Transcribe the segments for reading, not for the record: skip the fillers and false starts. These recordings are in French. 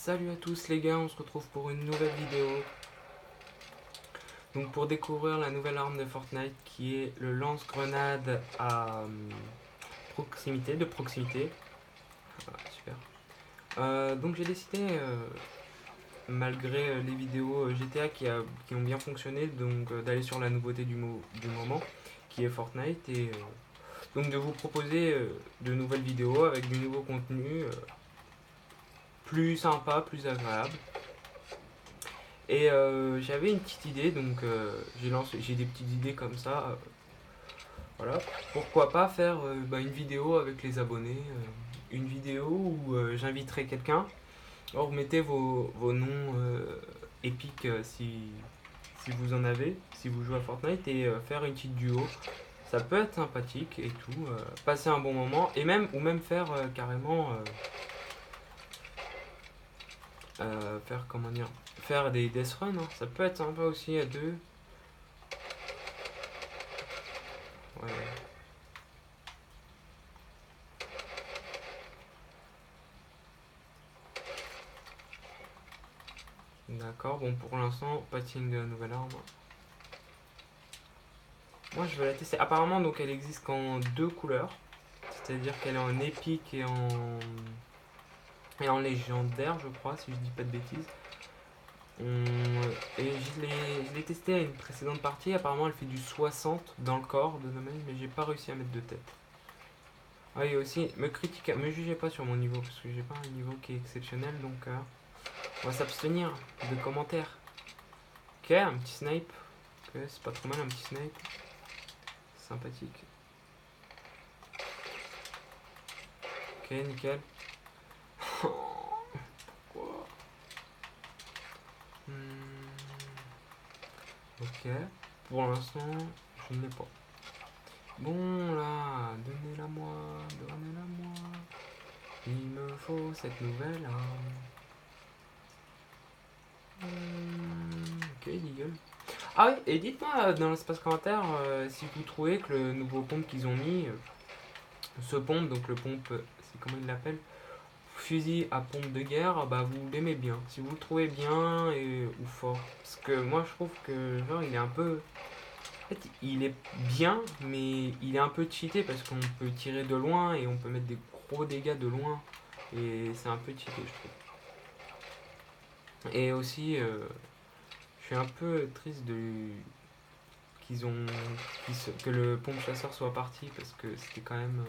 Salut à tous les gars, on se retrouve pour une nouvelle vidéo. Donc pour découvrir la nouvelle arme de Fortnite qui est le lance-grenade à proximité, de proximité. Ah, super. Donc j'ai décidé, malgré les vidéos GTA qui ont bien fonctionné, donc d'aller sur la nouveauté du moment qui est Fortnite et donc de vous proposer de nouvelles vidéos avec du nouveau contenu plus sympa, plus agréable. Et j'avais une petite idée, donc j'ai des petites idées comme ça. Voilà. Pourquoi pas faire une vidéo avec les abonnés, une vidéo où j'inviterai quelqu'un. Alors vous mettez vos noms épiques si vous en avez, si vous jouez à Fortnite, et faire une petite duo. Ça peut être sympathique et tout, passer un bon moment, et même faire carrément, faire comment dire, faire des death runs, hein. Ça peut être sympa aussi à deux. Ouais. D'accord, bon pour l'instant, pas de signe de la nouvelle arme. Moi je vais la tester. Apparemment donc elle existe qu'en deux couleurs. C'est-à-dire qu'elle est en épique et en légendaire je crois, si je dis pas de bêtises. Et je l'ai testé à une précédente partie. Apparemment elle fait du 60 dans le corps de domaine, mais j'ai pas réussi à mettre de tête. Ah et aussi, me jugez pas sur mon niveau, parce que j'ai pas un niveau qui est exceptionnel, donc on va s'abstenir de commentaires. Ok, un petit snipe. Ok, c'est pas trop mal un petit snipe. Sympathique. Ok, nickel. Pourquoi Ok. Pour l'instant, je ne l'ai pas. Bon là, donnez-la moi. Il me faut cette nouvelle arme. Ok, nickel. Ah oui, et dites-moi dans l'espace commentaire si vous trouvez que le nouveau pompe qu'ils ont mis, ce pompe, donc le pompe, c'est comment ils l'appellent, fusil à pompe de guerre, bah vous l'aimez bien. Si vous le trouvez bien ou fort. Parce que moi je trouve que genre il est un peu. En fait, il est bien, mais il est un peu cheaté parce qu'on peut tirer de loin et on peut mettre des gros dégâts de loin. Et c'est un peu cheaté, je trouve. Et aussi, je suis un peu triste qu'ils ont que le pompe chasseur soit parti parce que c'était quand même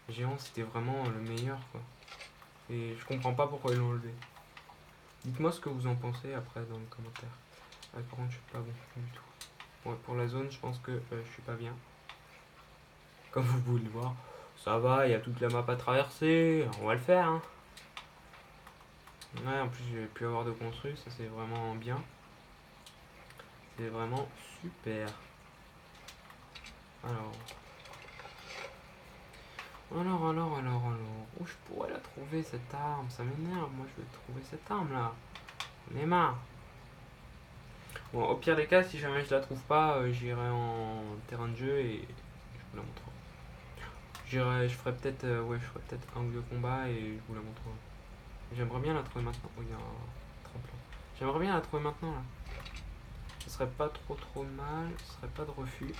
géant, c'était vraiment le meilleur quoi. Et je comprends pas pourquoi ils l'ont enlevé. Dites-moi ce que vous en pensez après dans les commentaires. Ah, par contre, je suis pas bon du tout. Ouais, pour la zone, je pense que je suis pas bien. Comme vous pouvez le voir, ça va, il y a toute la map à traverser, on va le faire. Hein. Ouais, en plus, j'ai pu avoir de construits, ça c'est vraiment bien. C'est vraiment super. Alors. Où je pourrais la trouver cette arme? Ça m'énerve, moi je veux trouver cette arme là. On est marre. Bon, au pire des cas, si jamais je la trouve pas, j'irai en terrain de jeu et je vous la montrerai. Je ferai peut-être je ferai peut-être un ou deux combats et je vous la montrerai. J'aimerais bien la trouver maintenant. Oh, il y a un tremplin. J'aimerais bien la trouver maintenant là. Ce serait pas trop mal, ce serait pas de refus.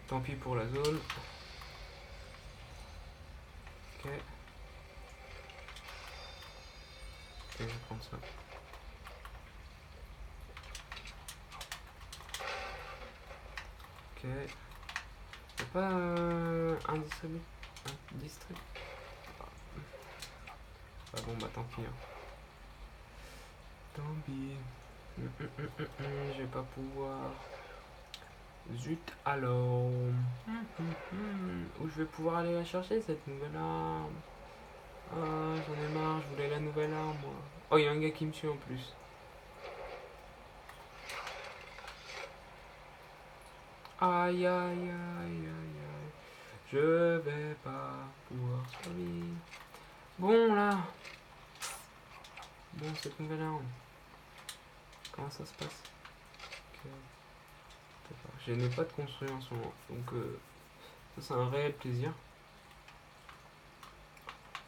Tant pis pour la zone. Ok. Ok, je vais prendre ça. Ok. Y'a pas un district. Un district. Ah bon bah tant pis. Hein. Tant pis. Je vais pas pouvoir. Zut alors. Où je vais pouvoir aller la chercher cette nouvelle arme. Ah j'en ai marre, je voulais la nouvelle arme moi. Oh y'a un gars qui me suit en plus. Aïe aïe aïe aïe aïe. Je vais pas pouvoir survivre. Bon là. Bon cette nouvelle arme. Comment ça se passe? Okay. Je n'ai pas de construire en ce moment. Donc ça c'est un réel plaisir.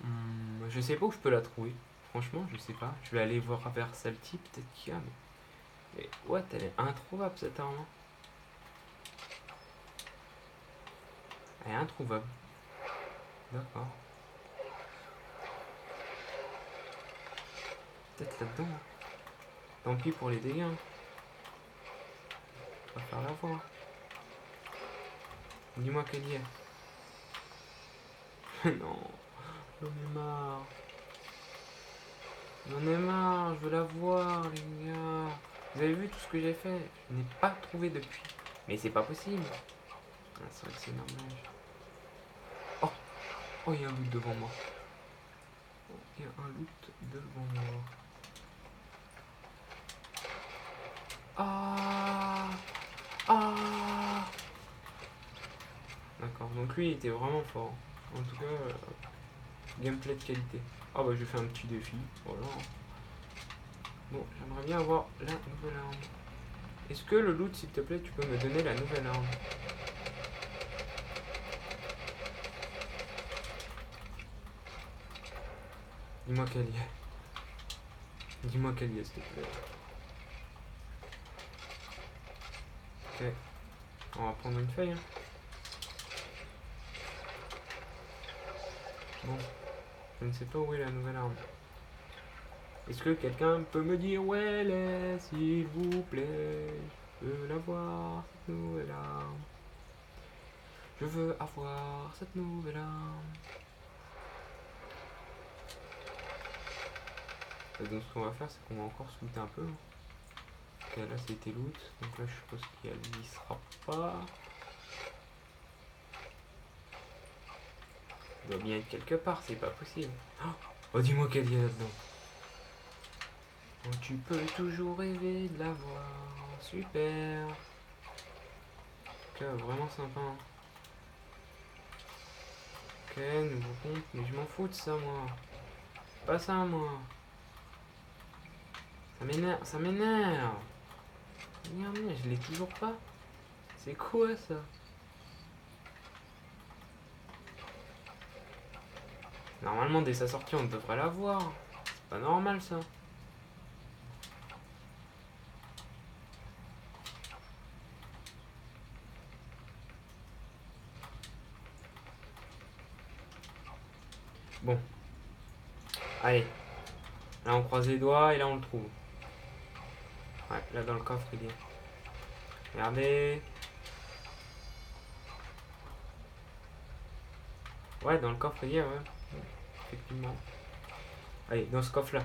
Je sais pas où je peux la trouver. Franchement, je sais pas. Je vais aller voir vers Salty, peut-être qu'il y a. Mais what, elle est introuvable cette arme. Hein. Elle est introuvable. D'accord. Peut-être là-dedans. Hein. Tant pis pour les dégâts. Hein. On va faire la voir. Dis-moi qu'elle y est. Non. J'en ai marre. J'en ai marre. Je veux la voir, les gars. Vous avez vu tout ce que j'ai fait? Je n'ai pas trouvé depuis. Mais c'est pas possible. Ah, c'est vrai que c'est normal. Oh. Oh, il y a un loot devant moi. Oh, il y a un loot devant moi. Ah. Ah. D'accord, donc lui il était vraiment fort. En tout cas, gameplay de qualité. Ah bah je fais un petit défi, voilà. Bon, j'aimerais bien avoir la nouvelle arme. Est-ce que le loot, s'il te plaît, tu peux me donner la nouvelle arme? Dis-moi qu'elle y est. Dis-moi qu'elle y est, s'il te plaît. Ok. On va prendre une feuille. Hein. Bon. Je ne sais pas où est la nouvelle arme. Est-ce que quelqu'un peut me dire où elle est, s'il vous plaît? Je veux la voir, cette nouvelle arme. Je veux avoir cette nouvelle arme. Et donc ce qu'on va faire, c'est qu'on va encore se looter un peu. Ok, là c'était loot. Donc là je suppose qu'il n'y sera pas. Il doit bien être quelque part, c'est pas possible. Oh, dis-moi qu'elle y est là-dedans. Oh, tu peux toujours rêver de la voir. Super. Ok, vraiment sympa. Hein. Ok, nouveau compte. Mais je m'en fous de ça, moi. Pas ça, moi. Ça m'énerve, ça m'énerve. Regardez, je l'ai toujours pas. C'est quoi ça? Normalement, dès sa sortie, on devrait l'avoir. C'est pas normal, ça. Bon. Allez. Là, on croise les doigts et là, on le trouve. Ouais, là, dans le coffre, il est. Regardez. Ouais, dans le coffre, il est, ouais. Effectivement. Allez, dans ce coffre-là.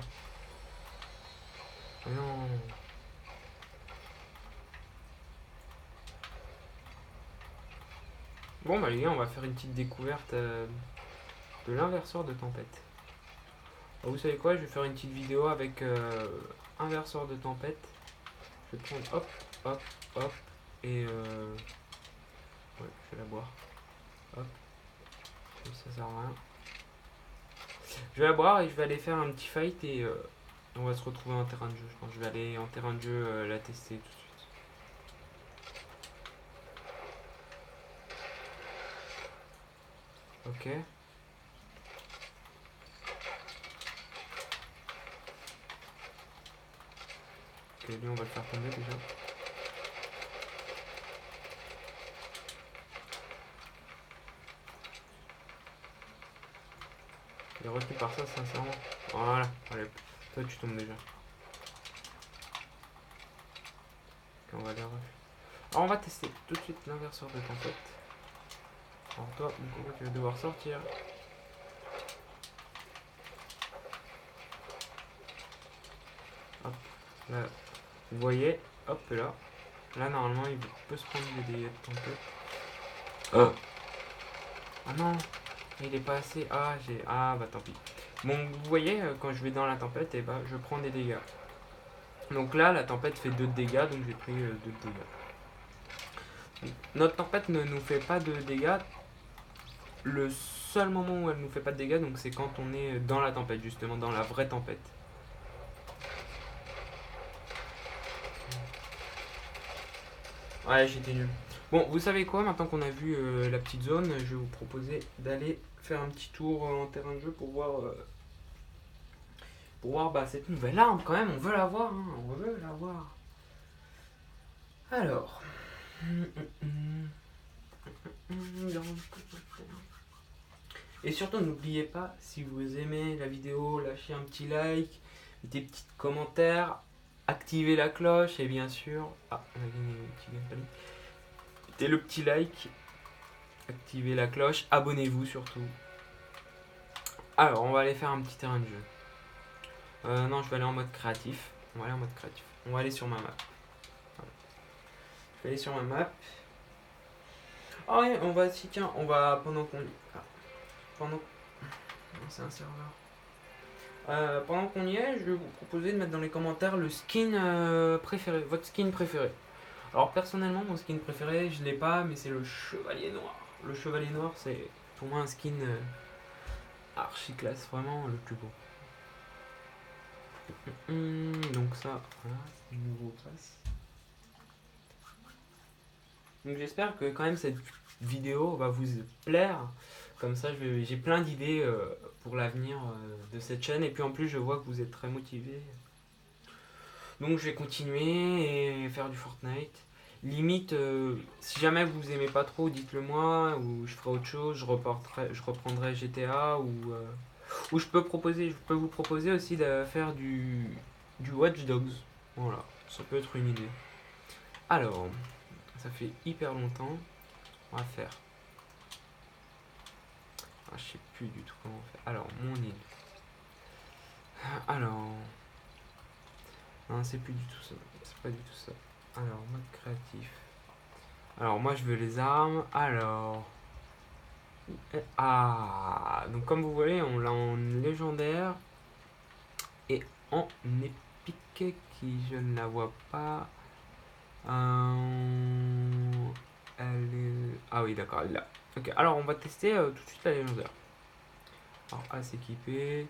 Oh non. Bon, bah les gars, on va faire une petite découverte de l'inverseur de tempête. Alors, vous savez quoi, je vais faire une petite vidéo avec inverseur de tempête. Je vais prendre hop, hop, hop, et ouais, je vais la boire. Hop, ça sert à rien. Je vais la boire et je vais aller faire un petit fight et on va se retrouver en terrain de jeu. Je pense que je vais aller en terrain de jeu la tester tout de suite. Ok. Ok, lui on va le faire tomber déjà. Il est retenu par ça, sincèrement. Voilà, allez, toi tu tombes déjà. Ok, on va aller refaire. Alors on va tester tout de suite l'inverseur de tempête. Alors toi, mon coco, tu vas devoir sortir. Hop, là, vous voyez, hop là. Là normalement il peut se prendre des dégâts de tempête. Oh. Ah non, il est pas assez. Ah j'ai. Ah bah tant pis. Bon, vous voyez, quand je vais dans la tempête, et bah je prends des dégâts. Donc là, la tempête fait 2 de dégâts, donc j'ai pris 2 de dégâts. Notre tempête ne nous fait pas de dégâts. Le seul moment où elle nous fait pas de dégâts, donc c'est quand on est dans la tempête, justement, dans la vraie tempête. Ouais, j'étais nul. Bon, vous savez quoi, maintenant qu'on a vu la petite zone, je vais vous proposer d'aller faire un petit tour en terrain de jeu pour voir bah, cette nouvelle arme quand même, on veut la voir, hein, on veut la voir. Alors. Et surtout, n'oubliez pas, si vous aimez la vidéo, lâchez un petit like, des petits commentaires, activez la cloche et bien sûr. Ah, on a gagné un petit gameplay. Mettez le petit like, activez la cloche, abonnez-vous surtout. Alors, on va aller faire un petit terrain de jeu. Non, je vais aller en mode créatif. On va aller en mode créatif. On va aller sur ma map. Voilà. Je vais aller sur ma map. Ah ouais, on va, si tiens, on va, pendant qu'on... Ah, pendant... Non, c'est un serveur. Pendant qu'on y est, je vais vous proposer de mettre dans les commentaires le skin préféré, votre skin préféré. Alors personnellement, mon skin préféré, je l'ai pas, mais c'est le chevalier noir. Le chevalier noir, c'est pour moi un skin archi classe, vraiment le plus beau. Donc ça, voilà, c'est une nouveau classe. Donc j'espère que quand même cette vidéo va vous plaire. Comme ça, j'ai plein d'idées pour l'avenir de cette chaîne. Et puis en plus, je vois que vous êtes très motivés. Donc je vais continuer et faire du Fortnite. Limite, si jamais vous aimez pas trop, dites-le moi, ou je ferai autre chose, je reprendrai GTA, ou je peux vous proposer aussi de faire du Watch Dogs. Voilà, ça peut être une idée. Alors, ça fait hyper longtemps. On va faire. Ah, je sais plus du tout comment on fait. Alors, mon île. Alors. Non, c'est plus du tout ça. C'est pas du tout ça. Alors, mode créatif. Alors, moi, je veux les armes. Alors. Ah, donc comme vous voyez, on l'a en légendaire et en épique qui je ne la vois pas. Elle est... Ah oui, d'accord, elle est là. Ok, alors on va tester tout de suite la légendaire. Alors, à s'équiper.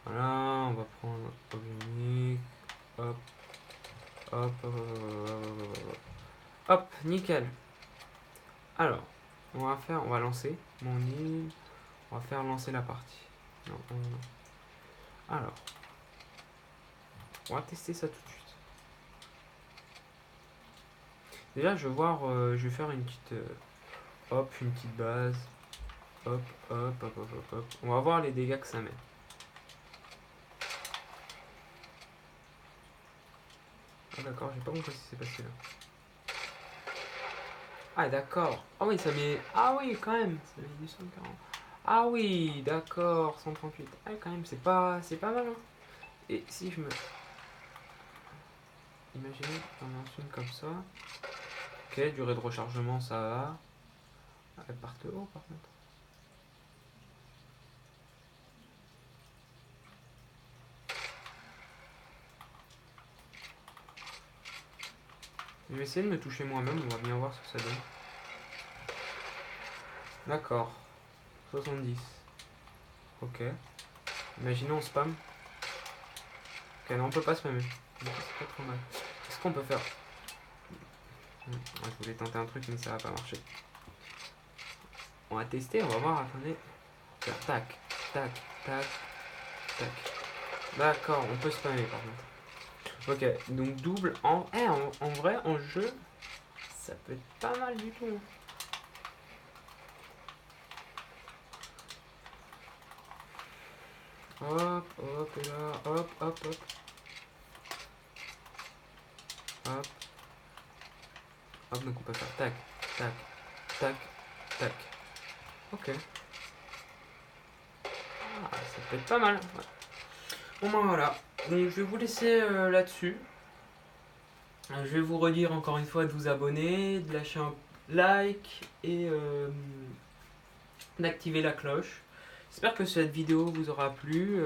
Voilà, on va prendre objet unique. Hop, hop, hop, hop, hop, nickel. Alors, on va lancer mon île. On va faire lancer la partie. Non, alors, on va tester ça tout de suite. Déjà, je vais voir, je vais faire une petite, hop, une petite base. Hop, hop, hop, hop, hop, hop. On va voir les dégâts que ça met. Ah d'accord, j'ai pas compris ce qui s'est passé là. Ah d'accord. Ah oui, ça met... Ah oui, quand même. Ça met du 140. Ah oui, d'accord, 138. Ah quand même, c'est pas mal. Hein. Et si je me... Imaginez, on lance une comme ça. Ok, durée de rechargement, ça va. Ah, elle part de haut par contre. Je vais essayer de me toucher moi-même, on va bien voir ce que ça donne. D'accord. 70. Ok. Imaginons on spam. Ok, non, on peut pas spammer. C'est pas trop mal. Qu'est-ce qu'on peut faire? Je voulais tenter un truc, mais ça va pas marcher. On va tester, on va voir, attendez. Faire tac, tac, tac, tac. D'accord, on peut spammer par contre. Ok, donc double en... en vrai, en jeu, ça peut être pas mal du tout. Hop, hop, et là, hop, hop, hop. Hop. Hop, donc on peut faire tac, tac, tac, tac. Ok. Ah, ça peut être pas mal. Ouais. Bon ben voilà. Donc je vais vous laisser là-dessus. Je vais vous redire encore une fois de vous abonner, de lâcher un like et d'activer la cloche. J'espère que cette vidéo vous aura plu.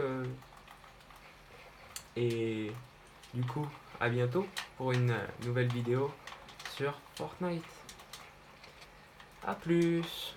Et du coup, à bientôt pour une nouvelle vidéo sur Fortnite. A plus.